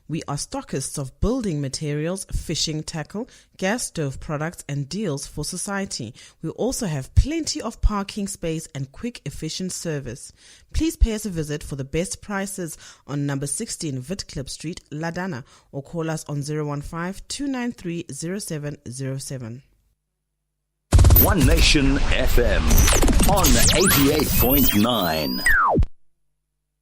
We are stockists of building materials, fishing tackle, gas stove products and deals for society. We also have plenty of parking space and quick efficient service. Please pay us a visit for the best prices on number 16 Witklip Street, Ladana, or call us on 015-293-0707. One Nation FM on 88.9.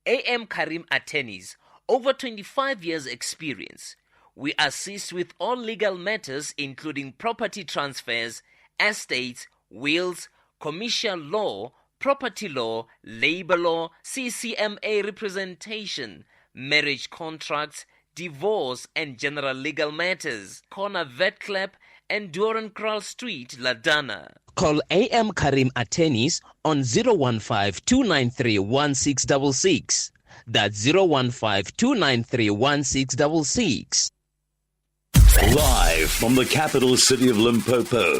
AM Karim Attorneys, over 25 years experience. We assist with all legal matters including property transfers, estates, wills, commercial law, property law, labor law, CCMA representation, marriage contracts, divorce and general legal matters. Corner Witklip and Doornkral Street, Ladana. Call AM Karim Attorneys on 015-293-1666. That's 015-293-1666. Live from the capital city of Limpopo,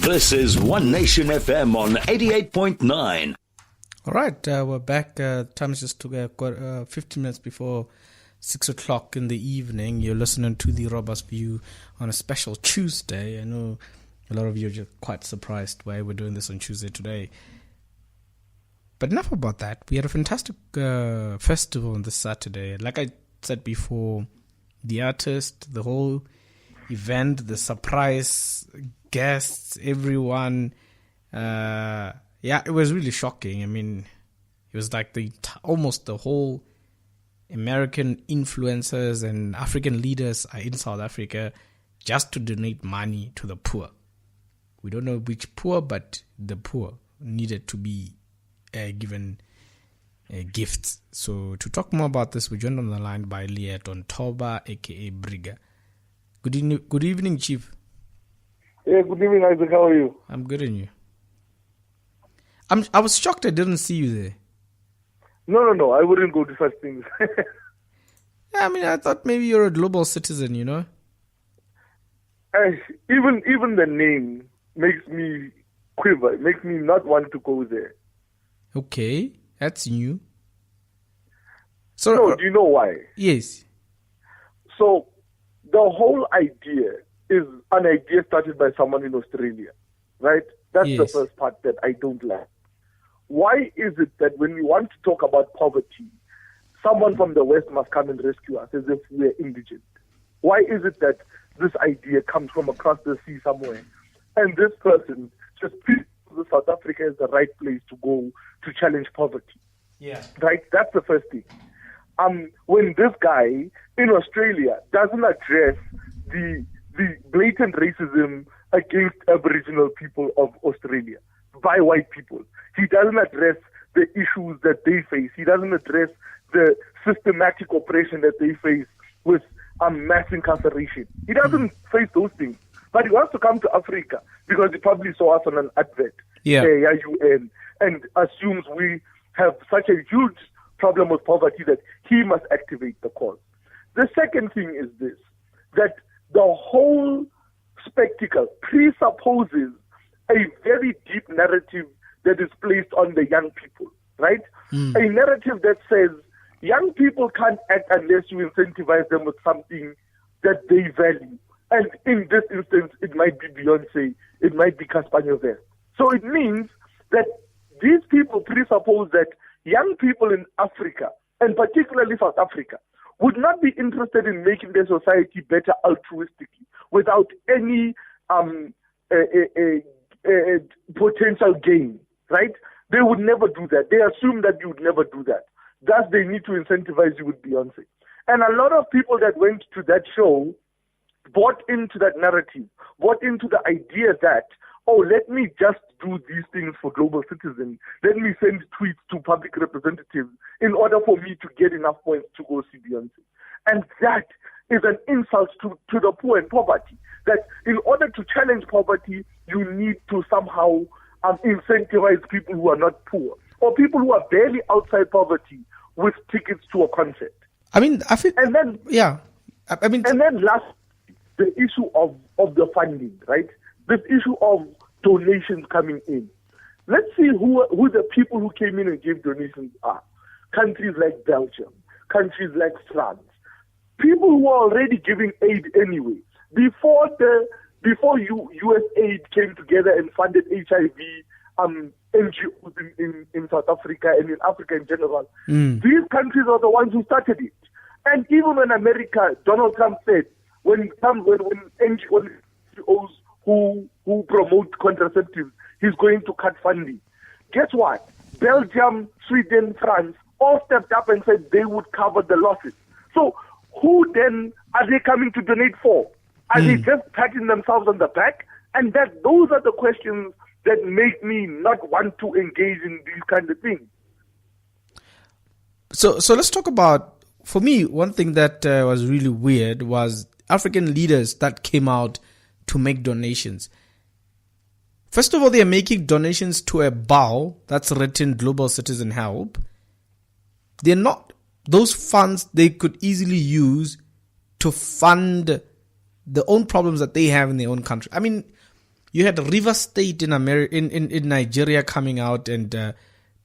this is One Nation FM on 88.9. All right, we're back. Time is just 15 minutes before 6 o'clock in the evening. You're listening to The Robust View on a special Tuesday. I know a lot of you are just quite surprised why we're doing this on Tuesday today. But enough about that. We had a fantastic festival on this Saturday. Like I said before, the artist, the whole event, the surprise guests, everyone. It was really shocking. I mean, it was like almost the whole American influencers and African leaders are in South Africa just to donate money to the poor. We don't know which poor, but the poor needed to be given gifts. So to talk more about this, we're joined on the line by Leeton Toba, aka Briga. Good evening, Chief. Yeah, good evening, Isaac. How are you? I'm good, and you? I was shocked I didn't see you there. No. I wouldn't go to such things. I mean, I thought maybe you're a global citizen, you know? Even the name makes me quiver. It makes me not want to go there. Okay, that's new. So, no, do you know why? Yes. So, the whole idea is an idea started by someone in Australia, right? That's the first part that I don't like. Why is it that when we want to talk about poverty, someone from the West must come and rescue us as if we're indigent? Why is it that this idea comes from across the sea somewhere, and this person just feels South Africa is the right place to go to challenge poverty? Yeah. Right? That's the first thing. When this guy in Australia doesn't address the blatant racism against Aboriginal people of Australia by white people, he doesn't address the issues that they face. He doesn't address the systematic oppression that they face with mass incarceration. He doesn't face those things. But he wants to come to Africa because he probably saw us on an advert, UN, and assumes we have such a huge problem with poverty that he must activate the cause. The second thing is this, that the whole spectacle presupposes a very deep narrative that is placed on the young people, right? A narrative that says young people can't act unless you incentivize them with something that they value. And in this instance, it might be Beyonce, it might be Caspania West. So it means that these people presuppose that young people in Africa, and particularly South Africa, would not be interested in making their society better altruistically without any potential gain, right? They would never do that. They assume that you would never do that. Thus, they need to incentivize you with Beyonce. And a lot of people that went to that show bought into that narrative, bought into the idea that, let me just do these things for global citizens. Let me send tweets to public representatives in order for me to get enough points to go see Beyonce. And that is an insult to the poor and poverty. That in order to challenge poverty, you need to somehow incentivize people who are not poor or people who are barely outside poverty with tickets to a concert. I mean, I think, and then and then last, the issue of the funding, right? This issue of donations coming in. Let's see who the people who came in and gave donations are. Countries like Belgium, countries like France. People who are already giving aid anyway. Before US Aid came together and funded HIV NGOs in South Africa and in Africa in general, these countries are the ones who started it. And even when America, Donald Trump said, when NGOs who promote contraceptives, he's going to cut funding. Guess what? Belgium, Sweden, France all stepped up and said they would cover the losses. So who then are they coming to donate for? Are they just patting themselves on the back? And those are the questions that make me not want to engage in these kind of things. So let's talk about, for me, one thing that was really weird was African leaders that came out to make donations. First of all, they are making donations to a BAO that's written Global Citizen Help. They're not, those funds they could easily use to fund the own problems that they have in their own country. I mean, you had River State in Nigeria coming out and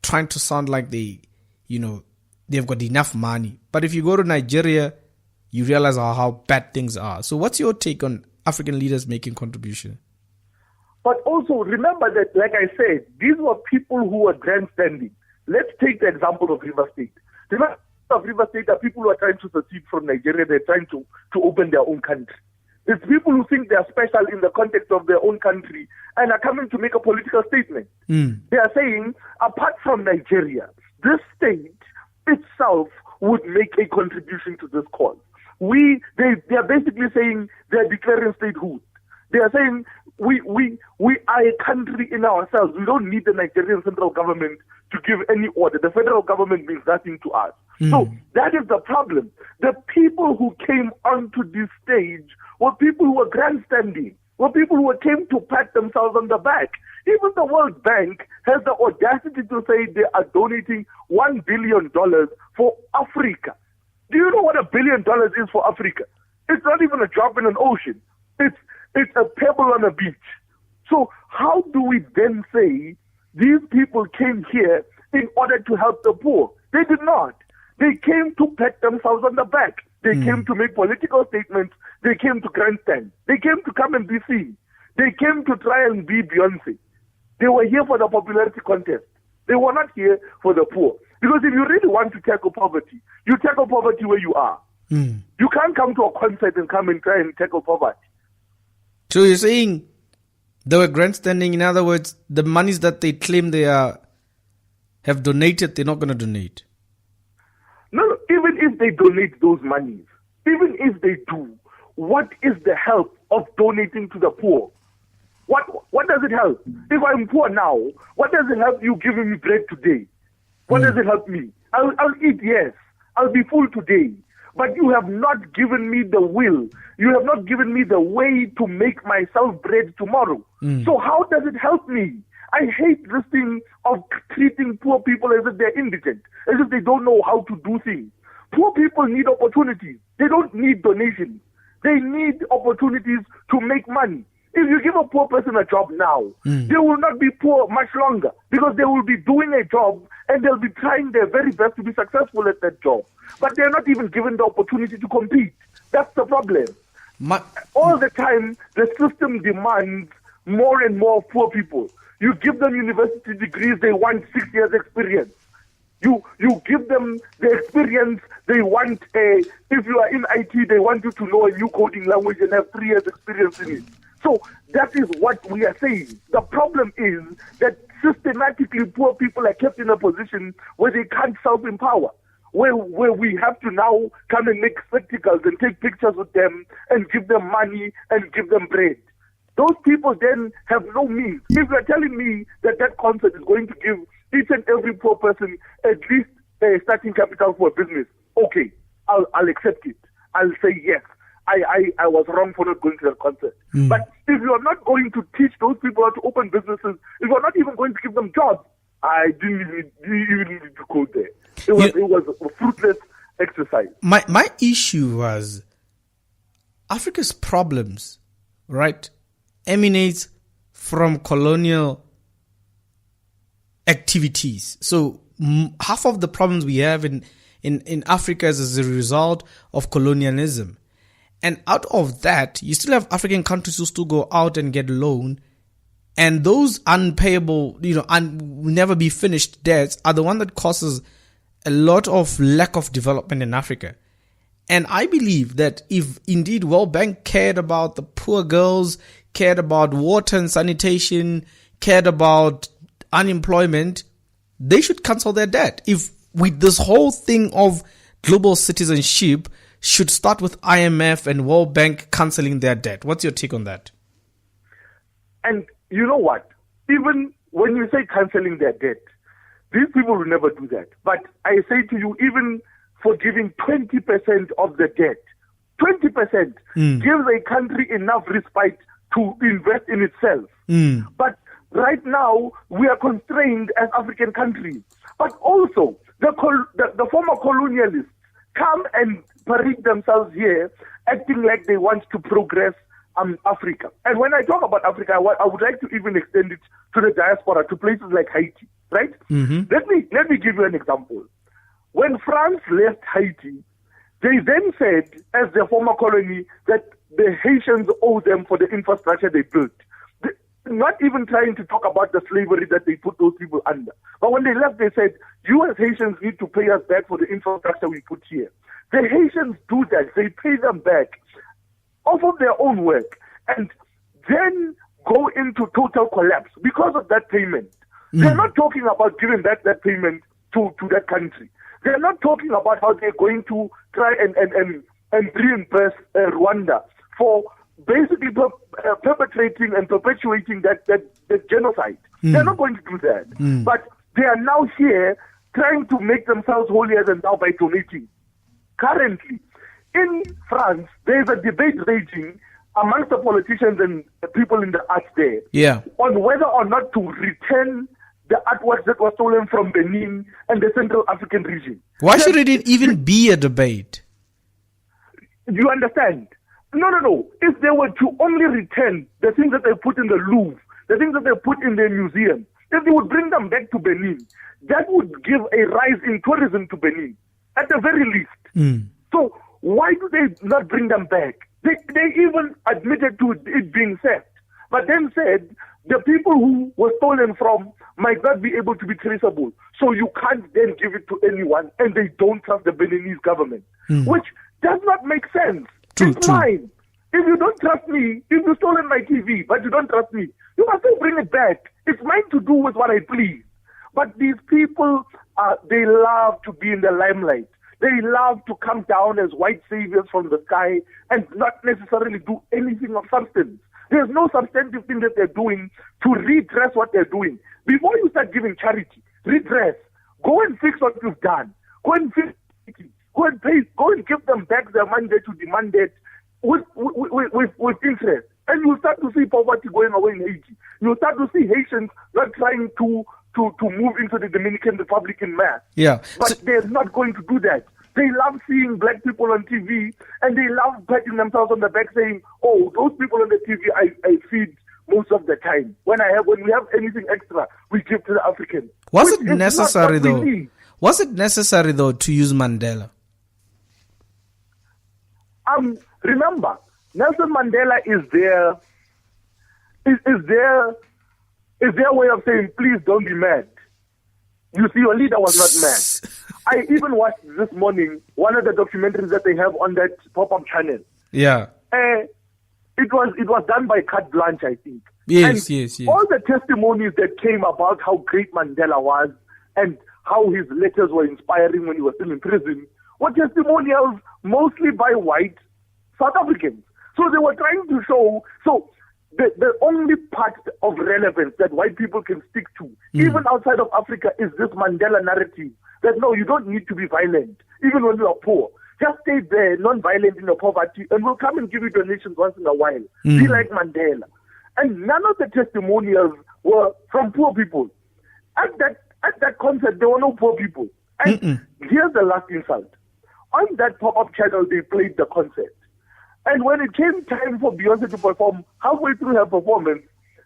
trying to sound like they've got enough money. But if you go to Nigeria, you realize how bad things are. So what's your take on African leaders making contribution? But also remember that, like I said, these were people who were grandstanding. Let's take the example of River State. Remember, of River State are people who are trying to secede from Nigeria. They're trying to open their own country. It's people who think they're special in the context of their own country and are coming to make a political statement. They are saying, apart from Nigeria, this state itself would make a contribution to this cause. They are basically saying they're declaring statehood. They are saying we are a country in ourselves. We don't need the Nigerian central government to give any order. The federal government means nothing to us. So that is the problem. The people who came onto this stage were people who were grandstanding, were people who came to pat themselves on the back. Even the World Bank has the audacity to say they are donating $1 billion for Africa. Do you know what $1 billion is for Africa? It's not even a drop in an ocean. It's a pebble on a beach. So how do we then say these people came here in order to help the poor? They did not. They came to pat themselves on the back. They came to make political statements. They came to grandstand. They came to come and be seen. They came to try and be Beyonce. They were here for the popularity contest. They were not here for the poor. Because if you really want to tackle poverty, you tackle poverty where you are. You can't come to a concert and come and try and tackle poverty. So you're saying they were grandstanding. In other words, the monies that they claim they have donated, they're not going to donate. No, even if they donate those monies, even if they do, what is the help of donating to the poor? What does it help? If I'm poor now, what does it help you giving me bread today? What does it help me? I'll eat, yes. I'll be full today. But you have not given me the will. You have not given me the way to make myself bread tomorrow. So how does it help me? I hate this thing of treating poor people as if they're indigent, as if they don't know how to do things. Poor people need opportunities. They don't need donations. They need opportunities to make money. If you give a poor person a job now, they will not be poor much longer because they will be doing a job and they'll be trying their very best to be successful at that job. But they're not even given the opportunity to compete. That's the problem. All the time, the system demands more and more poor people. You give them university degrees, they want 6 years experience. You give them the experience, they want if you are in IT, they want you to know a new coding language and have 3 years experience in it. So that is what we are saying. The problem is that systematically poor people are kept in a position where they can't self-empower, where we have to now come and make spectacles and take pictures with them and give them money and give them bread. Those people then have no means. If you're telling me that concert is going to give each and every poor person at least a starting capital for a business, okay, I'll accept it. I'll say yes. I was wrong for not going to that concert. But if you're not going to teach those people how to open businesses, if you're not even going to give them jobs, I didn't even need to go there. It was a fruitless exercise. My issue was Africa's problems, right, emanates from colonial activities. So half of the problems we have in in Africa as a result of colonialism. And out of that, you still have African countries who still go out and get loan. And those unpayable, will never be finished debts are the one that causes a lot of lack of development in Africa. And I believe that if indeed World Bank cared about the poor girls, cared about water and sanitation, cared about unemployment, they should cancel their debt. If with this whole thing of global citizenship should start with IMF and World Bank canceling their debt. What's your take on that? And you know what? Even when you say cancelling their debt, these people will never do that. But I say to you, even forgiving 20% of the debt, 20% gives a country enough respite to invest in itself. But right now, we are constrained as African countries. But also, the former colonialists come and parade themselves here, acting like they want to progress Africa. And when I talk about Africa, I would like to even extend it to the diaspora, to places like Haiti, right? Let me give you an example. When France left Haiti, they then said, as their former colony, that the Haitians owe them for the infrastructure they built. Not even trying to talk about the slavery that they put those people under. But when they left, they said, you as Haitians need to pay us back for the infrastructure we put here. The Haitians do that. They pay them back off of their own work and then go into total collapse because of that payment. They're not talking about giving that payment to that country. They're not talking about how they're going to try and reimburse Rwanda for basically perpetrating and perpetuating that genocide. They're not going to do that. But they are now here trying to make themselves holier than thou by donating. Currently, in France, there's a debate raging amongst the politicians and the people in the arts there on whether or not to return the artworks that were stolen from Benin and the Central African region. Why should it even be a debate? You understand? No. If they were to only return the things that they put in the Louvre, the things that they put in the museum, if they would bring them back to Benin, that would give a rise in tourism to Benin, at the very least. So why do they not bring them back? They even admitted to it being theft, but then said the people who were stolen from might not be able to be traceable. So you can't then give it to anyone, and they don't trust the Beninese government, which does not make sense. It's mine. If you don't trust me, if you stolen my TV, but you don't trust me, you must still bring it back. It's mine to do with what I please. But these people, they love to be in the limelight. They love to come down as white saviors from the sky and not necessarily do anything of substance. There's no substantive thing that they're doing to redress what they're doing. Before you start giving charity, redress. Go and fix what you've done. Go and fix it. Go and pay. Go and give them back their money that you demanded with interest. And you'll start to see poverty going away in Haiti. You'll start to see Haitians not trying to move into the Dominican Republic in mass. But they're not going to do that. They love seeing black people on TV, and they love patting themselves on the back saying, oh, those people on the TV I feed most of the time. When we have anything extra, we give to the Africans. Was it necessary though? Was it necessary though to use Mandela? Remember, Nelson Mandela is their way of saying, please don't be mad. You see, your leader was not mad. I even watched this morning one of the documentaries that they have on that pop-up channel. It was done by Carte Blanche, I think. Yes. All the testimonies that came about how great Mandela was and how his letters were inspiring when he was still in prison were testimonials mostly by white South Africans. So they were trying to show, the only part of relevance that white people can stick to, even outside of Africa, is this Mandela narrative that no, you don't need to be violent, even when you are poor. Just stay there, non-violent in your poverty, and we'll come and give you donations once in a while. Be like Mandela. And none of the testimonials were from poor people. At that concert, there were no poor people. And here's the last insult. On that pop-up channel, they played the concert. And when it came time for Beyonce to perform, halfway through her performance,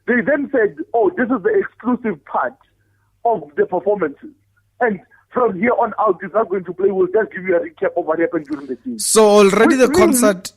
they then said, oh, this is the exclusive part of the performances. And from here on out, he's not going to play. We'll just give you a recap of what happened during the game. So already the Which means- concert